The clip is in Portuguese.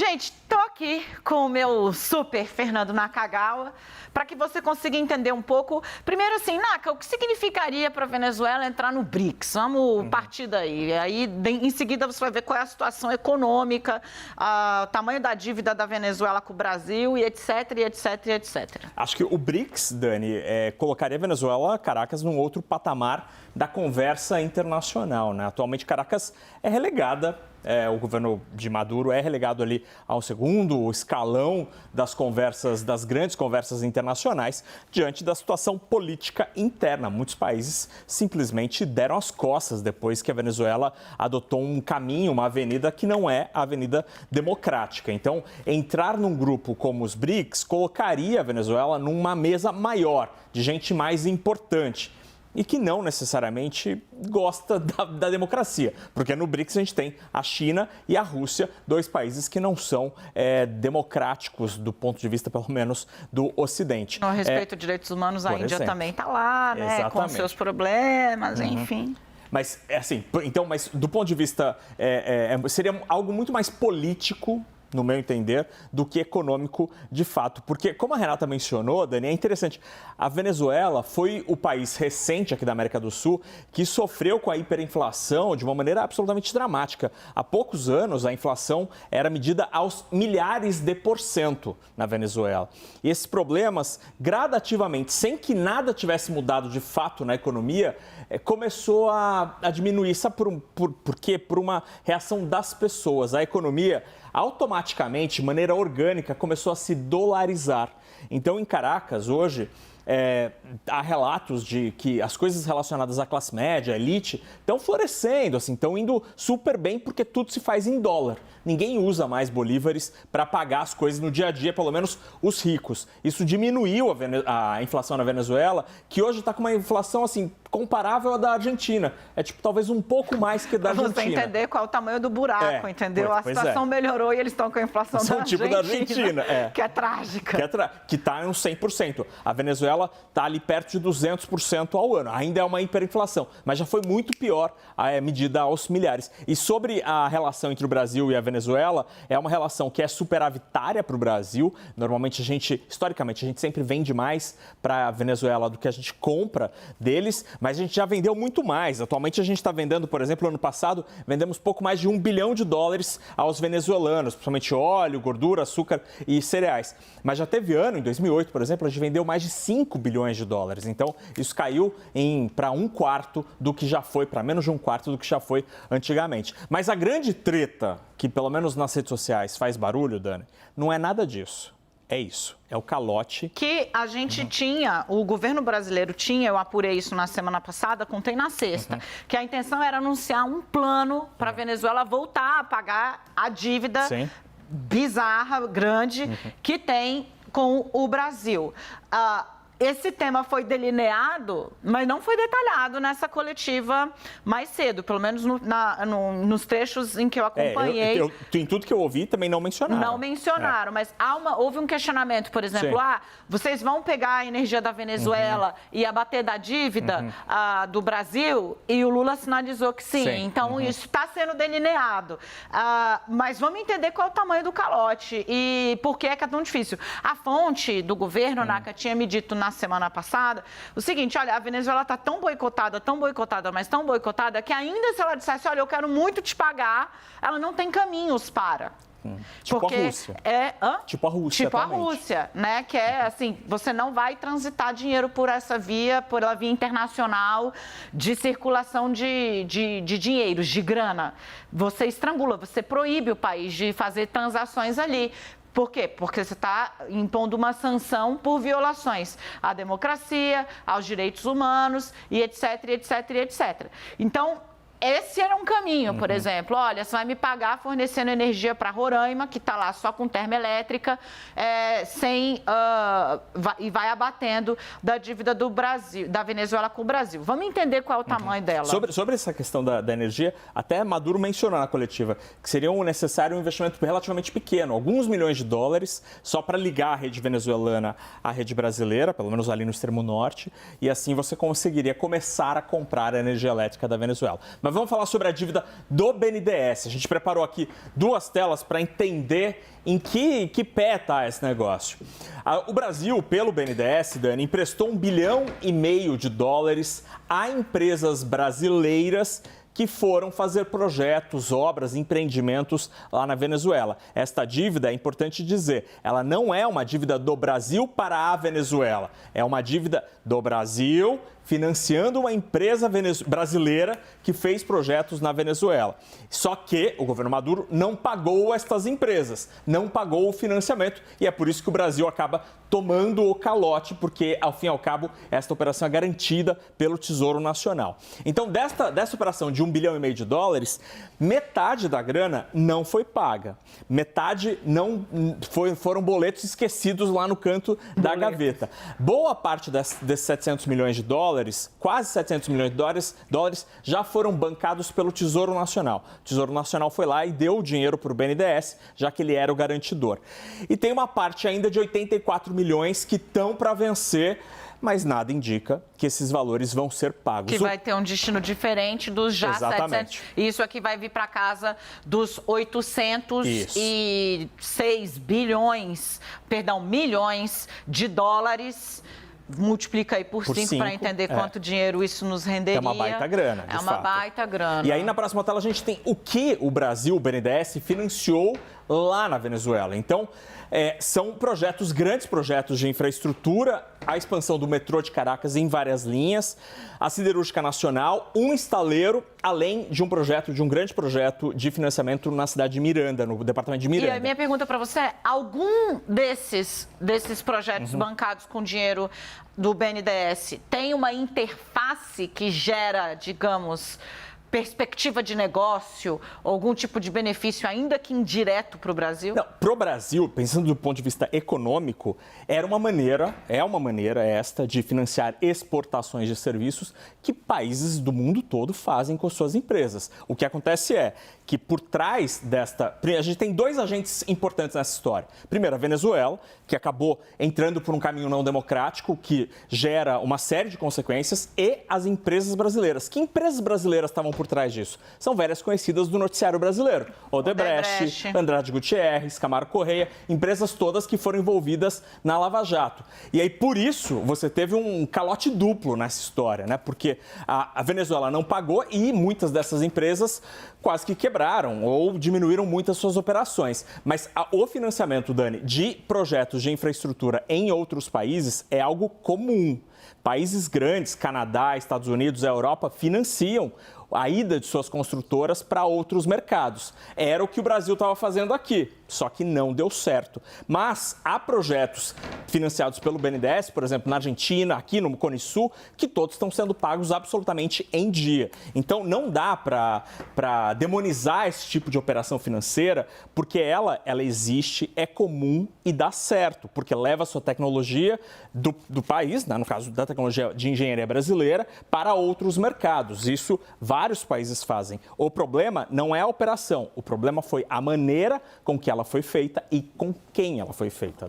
Gente, tô aqui com o meu super Fernando Nakagawa para que você consiga entender um pouco. Primeiro assim, Naka, o que significaria para a Venezuela entrar no BRICS? Vamos partir daí. Aí, em seguida, você vai ver qual é a situação econômica, o tamanho da dívida da Venezuela com o Brasil e etc, e etc, e etc. Acho que o BRICS, Dani, colocaria a Venezuela, Caracas, num outro patamar da conversa internacional, né? Atualmente, Caracas é relegada. O governo de Maduro é relegado ali ao segundo escalão das conversas, das grandes conversas internacionais, diante da situação política interna. Muitos países simplesmente deram as costas depois que a Venezuela adotou um caminho, uma avenida que não é a avenida democrática. Então, entrar num grupo como os BRICS colocaria a Venezuela numa mesa maior, de gente mais importante. E que não necessariamente gosta da democracia, porque no BRICS a gente tem a China e a Rússia, dois países que não são democráticos do ponto de vista, pelo menos, do Ocidente. No respeito aos direitos humanos, a Índia também está lá, né, exatamente, com seus problemas, enfim. Mas, assim, então, mas do ponto de vista, seria algo muito mais político, no meu entender, do que econômico de fato. Porque, como a Renata mencionou, Dani, é interessante, a Venezuela foi o país recente aqui da América do Sul que sofreu com a hiperinflação de uma maneira absolutamente dramática. Há poucos anos, a inflação era medida aos milhares de % na Venezuela. E esses problemas, gradativamente, sem que nada tivesse mudado de fato na economia, começou a diminuir. Sabe por quê? Por uma reação das pessoas. A economia automaticamente, de maneira orgânica, começou a se dolarizar. Então, em Caracas, hoje, há relatos de que as coisas relacionadas à classe média, à elite, estão florescendo, assim, estão indo super bem porque tudo se faz em dólar. Ninguém usa mais bolívares para pagar as coisas no dia a dia, pelo menos os ricos. Isso diminuiu a inflação na Venezuela, que hoje está com uma inflação assim comparável à da Argentina. É tipo talvez um pouco mais que da Argentina. Você entender qual é o tamanho do buraco, entendeu? A situação melhorou e eles estão com a inflação da Argentina. Tipo da Argentina, que é trágica. Que está em uns 100%. A Venezuela está ali perto de 200% ao ano. Ainda é uma hiperinflação, mas já foi muito pior a medida aos milhares. E sobre a relação entre o Brasil e a Venezuela, é uma relação que é superavitária para o Brasil. Normalmente, historicamente, a gente sempre vende mais para a Venezuela do que a gente compra deles, mas a gente já vendeu muito mais. Atualmente, a gente está vendendo, por exemplo, ano passado, vendemos pouco mais de $1 bilhão aos venezuelanos, principalmente óleo, gordura, açúcar e cereais. Mas já teve ano, em 2008, por exemplo, a gente vendeu mais de $5 bilhões. Então, isso caiu para um quarto do que já foi, para menos de um quarto do que já foi antigamente. Mas a grande treta, que pelo menos nas redes sociais faz barulho, Dani, não é nada disso. É isso, é o calote. Que a gente tinha, o governo brasileiro tinha, eu apurei isso na semana passada, contei na sexta, que a intenção era anunciar um plano para a Venezuela voltar a pagar a dívida bizarra, grande, que tem com o Brasil. Esse tema foi delineado, mas não foi detalhado nessa coletiva mais cedo, pelo menos nos trechos em que eu acompanhei. Em tudo que eu ouvi também não mencionaram. Não mencionaram, mas houve um questionamento, por exemplo, vocês vão pegar a energia da Venezuela e abater da dívida do Brasil? E o Lula sinalizou que sim. Então, isso está sendo delineado. Mas vamos entender qual é o tamanho do calote e por que é tão difícil. A fonte do governo, Naka, tinha me dito na semana passada, o seguinte, olha, a Venezuela está tão boicotada, mas tão boicotada, que ainda se ela dissesse, olha, eu quero muito te pagar, ela não tem caminhos para. Tipo a Rússia. Tipo a Rússia. Tipo a Rússia, né? Que é assim, você não vai transitar dinheiro por essa via, pela via internacional de circulação de dinheiros, de grana. Você estrangula, você proíbe o país de fazer transações ali. Por quê? Porque você está impondo uma sanção por violações à democracia, aos direitos humanos e etc, etc, etc. Então, esse era um caminho, por exemplo. Olha, você vai me pagar fornecendo energia para Roraima, que está lá só com termoelétrica, e vai abatendo da dívida do Brasil, da Venezuela com o Brasil. Vamos entender qual é o tamanho dela. Sobre essa questão da energia, até Maduro mencionou na coletiva que seria necessário um investimento relativamente pequeno, alguns milhões de dólares, só para ligar a rede venezuelana à rede brasileira, pelo menos ali no extremo norte, e assim você conseguiria começar a comprar a energia elétrica da Venezuela. Mas Mas vamos falar sobre a dívida do BNDES. A gente preparou aqui 2 telas para entender em que pé está esse negócio. O Brasil, pelo BNDES, Dani, emprestou $1,5 bilhão a empresas brasileiras que foram fazer projetos, obras, empreendimentos lá na Venezuela. Esta dívida, é importante dizer, ela não é uma dívida do Brasil para a Venezuela. É uma dívida do Brasil financiando uma empresa brasileira que fez projetos na Venezuela. Só que o governo Maduro não pagou estas empresas, não pagou o financiamento e é por isso que o Brasil acaba tomando o calote, porque, ao fim e ao cabo, esta operação é garantida pelo Tesouro Nacional. Então, dessa operação de $1,5 bilhão, metade da grana não foi paga. Metade foram boletos esquecidos lá no canto da gaveta. Boa parte desses $700 milhões, quase $700 milhões, já foram bancados pelo Tesouro Nacional. O Tesouro Nacional foi lá e deu o dinheiro para o BNDES, já que ele era o garantidor. E tem uma parte ainda de 84 milhões que estão para vencer, mas nada indica que esses valores vão ser pagos. Que vai ter um destino diferente dos já Exatamente. 700. Isso aqui vai vir para casa dos 806 milhões de dólares. Multiplica aí por 5 para entender quanto dinheiro isso nos renderia. É uma baita grana, de fato. Baita grana. E aí, na próxima tela, a gente tem o que o Brasil, o BNDES, financiou lá na Venezuela. Então, são projetos, grandes projetos de infraestrutura, a expansão do metrô de Caracas em várias linhas, a Siderúrgica Nacional, um estaleiro, além de um grande projeto de financiamento na cidade de Miranda, no departamento de Miranda. E a minha pergunta para você é, algum desses projetos bancados com dinheiro do BNDES tem uma interface que gera, digamos, perspectiva de negócio, algum tipo de benefício, ainda que indireto para o Brasil? Não, para o Brasil, pensando do ponto de vista econômico, é uma maneira esta de financiar exportações de serviços que países do mundo todo fazem com suas empresas. O que acontece é que por trás a gente tem 2 agentes importantes nessa história. Primeiro, a Venezuela, que acabou entrando por um caminho não democrático, que gera uma série de consequências, e as empresas brasileiras. Que empresas brasileiras estavam por trás disso? São velhas conhecidas do noticiário brasileiro. Odebrecht, Andrade Gutierrez, Camargo Correia, empresas todas que foram envolvidas na Lava Jato. E aí, por isso, você teve um calote duplo nessa história, né? Porque a Venezuela não pagou e muitas dessas empresas quase que quebraram ou diminuíram muito as suas operações. Mas o financiamento, Dani, de projetos de infraestrutura em outros países é algo comum. Países grandes, Canadá, Estados Unidos, Europa, financiam a ida de suas construtoras para outros mercados. Era o que o Brasil estava fazendo aqui, só que não deu certo. Mas há projetos financiados pelo BNDES, por exemplo, na Argentina, aqui no Cone Sul, que todos estão sendo pagos absolutamente em dia. Então, não dá para demonizar esse tipo de operação financeira, porque ela existe, é comum e dá certo, porque leva a sua tecnologia do país, né, no caso da tecnologia de engenharia brasileira, para outros mercados. Isso vários países fazem. O problema não é a operação, o problema foi a maneira com que ela foi feita e com quem ela foi feita.